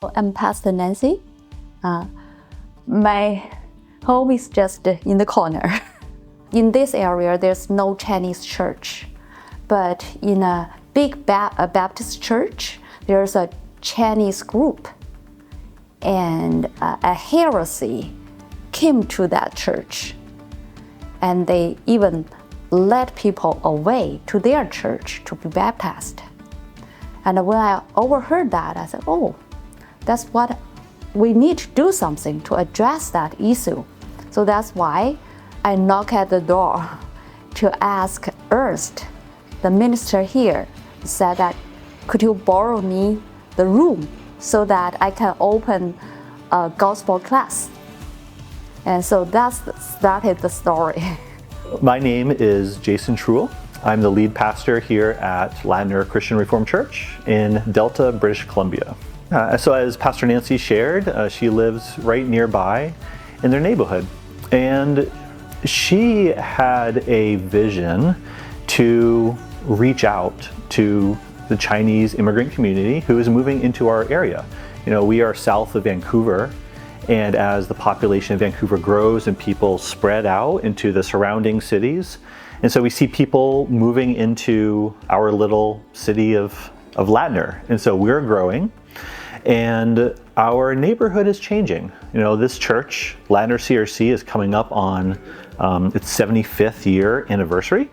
I'm Pastor Nancy. My home is just in the corner. In this area, there's no Chinese church, but in a big Baptist church, there's a Chinese group, and a heresy came to that church, and they even led people away to their church to be baptized. And when I overheard that, I said, oh, that's what we need to do something to address that issue. So that's why I knock at the door to ask Ernst, the minister here, said that, could you borrow me the room so that I can open a gospel class? And so that started the story. My name is Jason Truel. I'm the lead pastor here at Ladner Christian Reformed Church in Delta, British Columbia. So as Pastor Nancy shared, she lives right nearby in their neighborhood. And she had a vision to reach out to the Chinese immigrant community who is moving into our area. You know, we are south of Vancouver, and as the population of Vancouver grows and people spread out into the surrounding cities, and so we see people moving into our little city of Ladner. And so we're growing, and our neighborhood is changing. You know, this church, Ladner CRC, is coming up on its 75th year anniversary,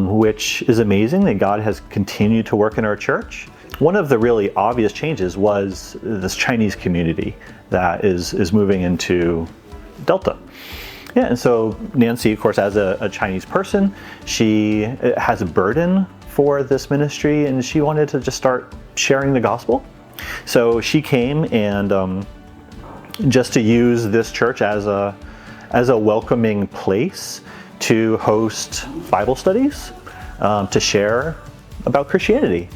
which is amazing that God has continued to work in our church. One of the really obvious changes was this Chinese community that is moving into Delta. Yeah, and so Nancy, of course, as a Chinese person, she has a burden for this ministry, and she wanted to just start sharing the gospel. So she came and just to use this church as a welcoming place to host Bible studies, to share about Christianity.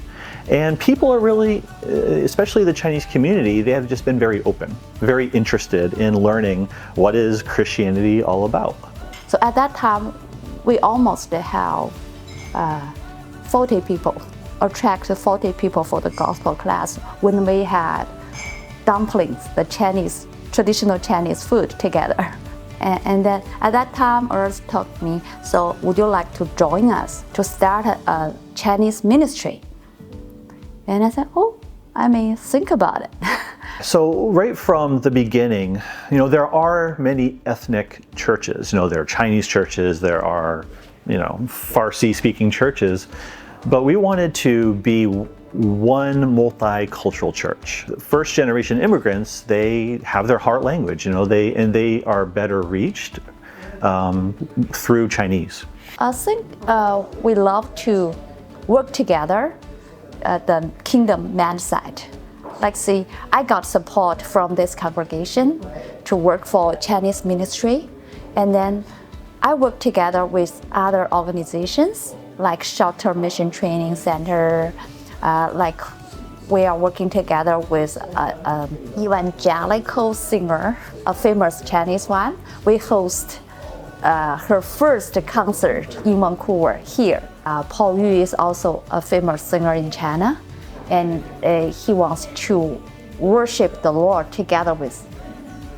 And people are really, especially the Chinese community, they have just been very open, very interested in learning what is Christianity all about. So at that time, we almost have 40 people, attract 40 people for the gospel class when we had dumplings, the Chinese, traditional Chinese food together. And then at that time, Ernst told me, so would you like to join us to start a Chinese ministry? And I said, oh, I may think about it. So right from the beginning, you know, there are many ethnic churches. You know, there are Chinese churches, there are, you know, Farsi-speaking churches, but we wanted to be one multicultural church. First generation immigrants, they have their heart language, you know, they are better reached through Chinese. I think we love to work together at the kingdom mindset. Like, see, I got support from this congregation to work for Chinese ministry, and then I work together with other organizations like Shelter Mission Training Center, like we are working together with an evangelical singer, a famous Chinese one. We host her first concert in Vancouver here. Paul Yu is also a famous singer in China, and he wants to worship the Lord together with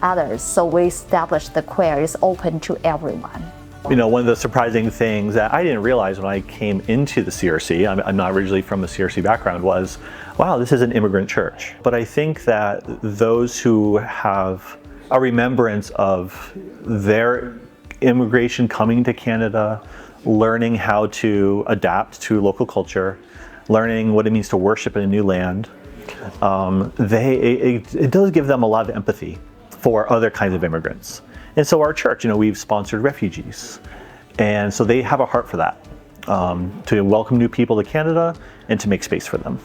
others. So we established the choir is open to everyone. You know, one of the surprising things that I didn't realize when I came into the CRC, I'm not originally from a CRC background, was, wow, this is an immigrant church. But I think that those who have a remembrance of their immigration coming to Canada, learning how to adapt to local culture, learning what it means to worship in a new land, it does give them a lot of empathy for other kinds of immigrants. And so our church, you know, we've sponsored refugees. And so they have a heart for that, to welcome new people to Canada and to make space for them.